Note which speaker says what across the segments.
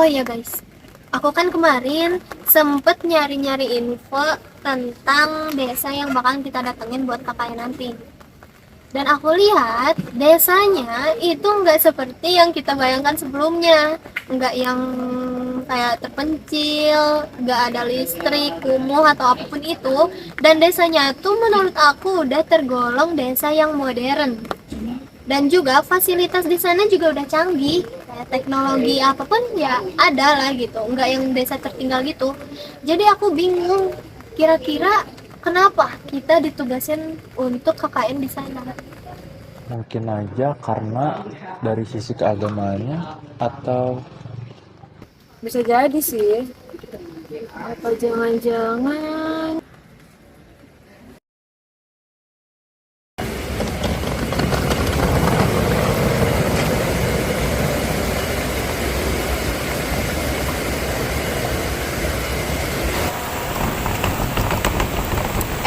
Speaker 1: iya guys, aku kan kemarin sempet nyari-nyari info tentang desa yang bakalan kita datengin buat KKN nanti. Dan aku lihat desanya itu nggak seperti yang kita bayangkan sebelumnya, nggak yang kayak terpencil, nggak ada listrik, kumuh atau apapun itu. Dan desanya tuh menurut aku udah tergolong desa yang modern. Dan juga fasilitas di sana juga udah canggih, kayak teknologi apapun ya ada lah gitu, nggak yang desa tertinggal gitu. Jadi aku bingung, kira-kira kenapa kita ditugasin untuk KKN di sana.
Speaker 2: Mungkin aja karena dari sisi keagamaannya atau
Speaker 3: Bisa jadi sih. Atau jangan-jangan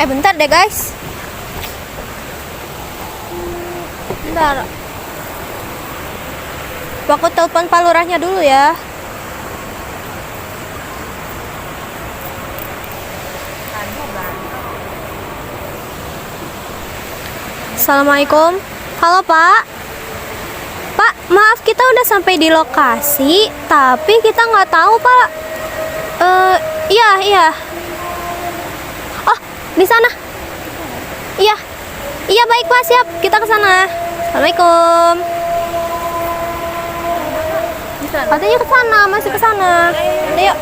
Speaker 1: Bentar deh guys. Bentar. Aku telepon Pak Lurahnya dulu ya. Assalamualaikum. Halo Pak. Pak, maaf kita udah sampai di lokasi, tapi kita nggak tahu Pak. Iya. Oh, di sana. Iya. Iya baik Pak, siap. Kita ke sana. Assalamualaikum. Katanya ke sana, masih ke sana. Ayo.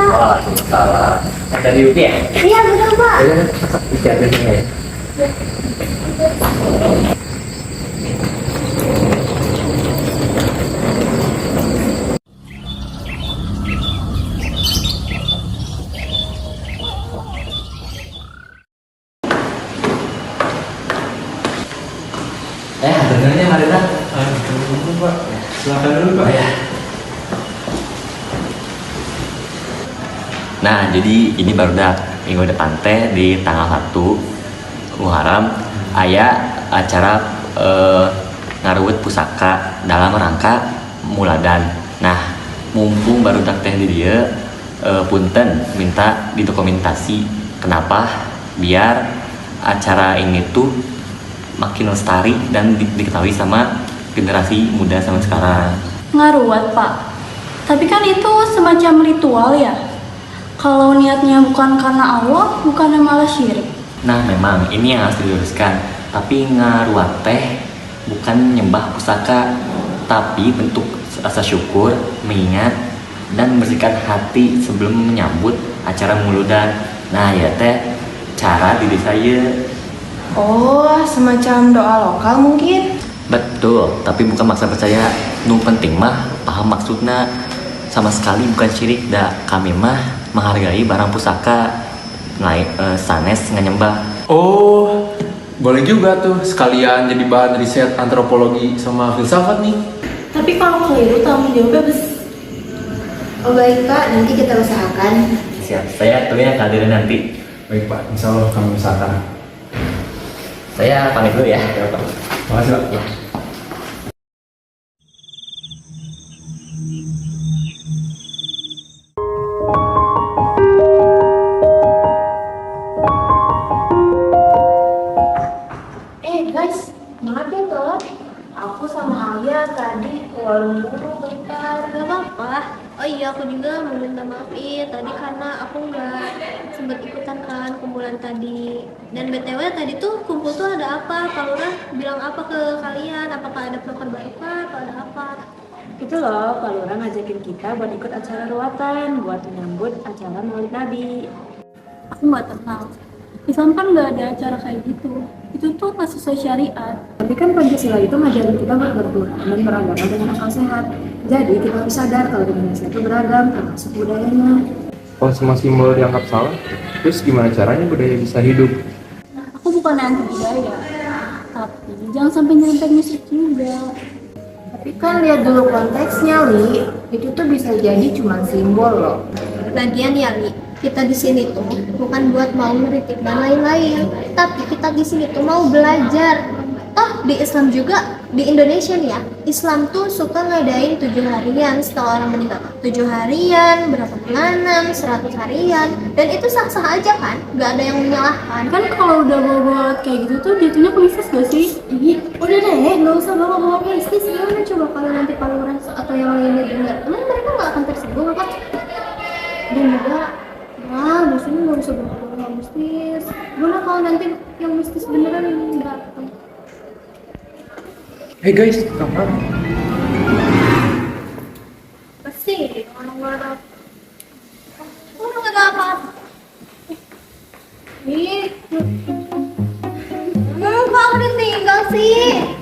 Speaker 4: Waalaikumsalam. Dari UPI ya?
Speaker 1: Iya betul Pak.
Speaker 4: Dijaga sini ya. Benernya Marina.
Speaker 2: tunggu Pak. Silakan dulu Pak.
Speaker 4: Ya. Nah, jadi ini baru dah minggu depan teh di tanggal 1 Muharram aya acara ngaruwut pusaka dalam rangka Muladan. Nah, mumpung baru dak teh di dia punten minta didokumentasi kenapa biar acara ini tuh makin lestari dan diketahui sama generasi muda sama sekarang.
Speaker 5: Ngaruat Pak, tapi kan itu semacam ritual ya. Kalau niatnya bukan karena Allah, bukannya malah syirik.
Speaker 4: Nah memang ini yang harus diluruskan. Tapi ngaruat teh bukan nyembah pusaka, tapi bentuk rasa syukur, mengingat dan membersihkan hati sebelum menyambut acara muludan. Nah ya teh cara diri saya.
Speaker 3: oh, semacam doa lokal mungkin.
Speaker 4: Betul, tapi bukan maksa percaya. Nu penting mah paham maksudnya. Sama sekali bukan syirik. Kami mah menghargai barang pusaka, sanes nganyembah.
Speaker 2: Oh, boleh juga tuh sekalian jadi bahan riset antropologi sama filsafat nih.
Speaker 5: Tapi kalau keliru tanggung jawabnya besar.
Speaker 6: Oh baik Pak, nanti kita usahakan.
Speaker 4: Siap, saya tentunya kehadiran nanti.
Speaker 2: Baik Pak, insya Allah kami usahakan.
Speaker 4: Saya pamit dulu ya.
Speaker 2: Makasih Pak.
Speaker 4: Ya.
Speaker 5: Guys, maaf ya telat. Aku sama Alia tadi ke warung buru bentar.
Speaker 1: Gak apa-apa. Oh iya, aku juga mau minta maaf tadi karena aku nggak sempet ikutan kan kumpulan tadi. Dan BTW tadi tuh kumpul tuh ada apa? Pak Lurah bilang apa ke kalian? Apakah ada proker baru kah? Atau ada apa?
Speaker 3: Itu loh, Pak Lurah ngajakin kita buat ikut acara ruatan, buat menyambut acara Maulid Nabi.
Speaker 5: Aku nggak kenal. Islam kan nggak ada acara kayak gitu. Itu tuh nggak sesuai syariat.
Speaker 3: Tapi kan Pancasila itu ngajarin kita buat berdoa dan beragama dengan akal sehat. Jadi kita harus sadar kalau Indonesia itu beragam, termasuk budayanya.
Speaker 2: Kalau semua simbol dianggap salah, terus gimana caranya budaya bisa hidup?
Speaker 5: Aku bukan anti budaya, Jangan sampai nyerempet musik juga.
Speaker 6: Tapi kan lihat dulu konteksnya, Li. Itu tuh bisa jadi cuma simbol loh.
Speaker 1: Lagian ya Li, kita di sini tuh bukan buat mau ngeritik dan lain-lain, tapi kita di sini tuh mau belajar. Toh di Islam juga, di Indonesia nih ya, Islam tuh suka ngadain 7 harian setelah orang meninggal. 7 harian, berapa bulanan, 100 harian, dan itu sah-sah aja kan, gak ada yang menyalahkan.
Speaker 5: Kan kalau udah bawa kayak gitu tuh jatuhnya ke mistis gak sih?
Speaker 1: Udah deh, nggak usah bawa-bawa mistis. Gimana coba kalau nanti paluran atau yang lainnya dengar, emang mereka nggak akan tersinggung apa? Dan juga, nah di sini nggak usah bawa-bawa mistis. Gimana kalau nanti yang mistis beneran datang?
Speaker 2: Hey guys, kapan?
Speaker 1: Pasti orang-orang nggak apa. Ih, kok aku ditinggal sih?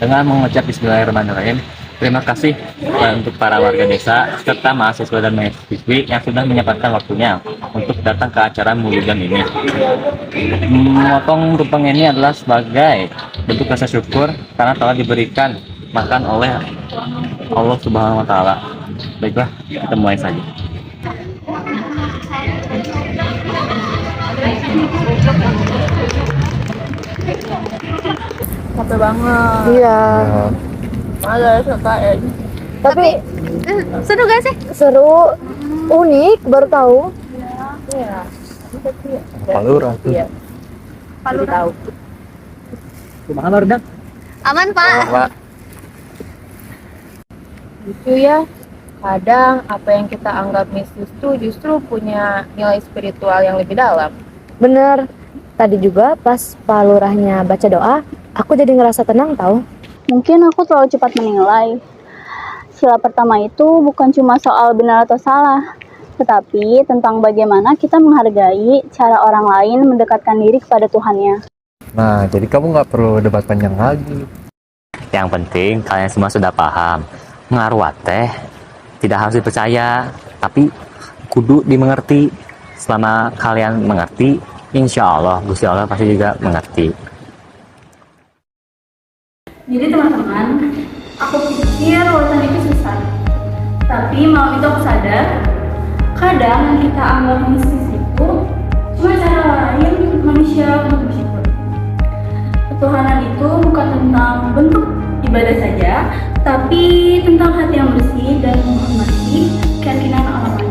Speaker 4: Dengan mengucap Bismillahirrahmanirrahim, terima kasih untuk para warga desa serta mahasiswa dan mahasiswi yang sudah menyempatkan waktunya untuk datang ke acara Muludan ini. Memotong tumpeng ini adalah sebagai bentuk rasa syukur karena telah diberikan makan oleh Allah Subhanahu wa Ta'ala. Baiklah, kita mulai saja.
Speaker 5: Capek banget.
Speaker 3: Iya.
Speaker 5: Ada SKKN.
Speaker 3: Tapi
Speaker 1: Seru gak sih?
Speaker 3: seru, unik, baru tahu. Iya.
Speaker 2: Paluran.
Speaker 3: Iya. Baru tahu.
Speaker 2: Gimana Lordan?
Speaker 1: Aman Pak.
Speaker 7: Lucu ya, kadang apa yang kita anggap mistis tuh justru punya nilai spiritual yang lebih dalam.
Speaker 3: Bener. Tadi juga pas Pak Lurahnya baca doa, aku jadi ngerasa tenang tahu.
Speaker 5: Mungkin aku terlalu cepat menilai. Sila pertama itu bukan cuma soal benar atau salah, tetapi tentang bagaimana kita menghargai cara orang lain mendekatkan diri kepada Tuhannya.
Speaker 2: Nah, jadi kamu nggak perlu debat panjang lagi.
Speaker 4: Yang penting kalian semua sudah paham. Ngaruh teh tidak harus dipercaya, tapi kudu dimengerti. Selama kalian mengerti, insya Allah Gusti Allah pasti juga mengerti.
Speaker 5: Jadi teman-teman, aku pikir urusan itu sesat. Tapi malam itu aku sadar, kadang yang kita anggap mistis itu cuma cara lain manusia untuk bersyukur. Ketuhanan itu bukan tentang bentuk ibadah saja, tapi tentang hati yang bersih dan menghormati keyakinan orang lain.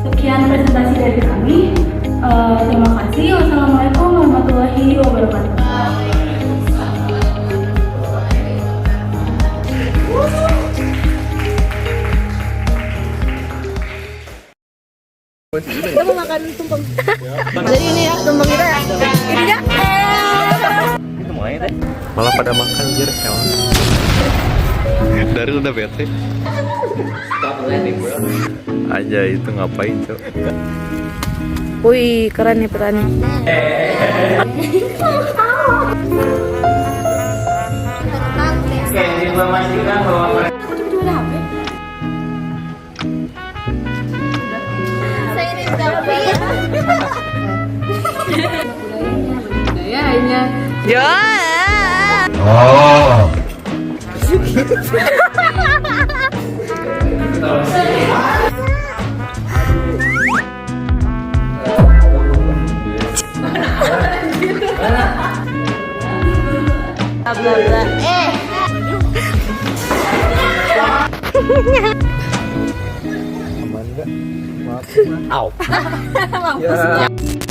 Speaker 5: Sekian presentasi dari kami. Terima kasih. Wassalamualaikum warahmatullahi wabarakatuh.
Speaker 3: Kita mau makan tumpeng. Jadi ini ya tumpeng kita ya. Ini ya.
Speaker 4: Itu mulai deh.
Speaker 2: Malah pada makan jir, kawan. Dari udah bete. Aja itu ngapain, Cok?
Speaker 3: Wih, keren nih petani.
Speaker 1: Tentang desa.
Speaker 4: Informasikan bahwa
Speaker 1: Saya ini David.
Speaker 8: Maaf. Ya.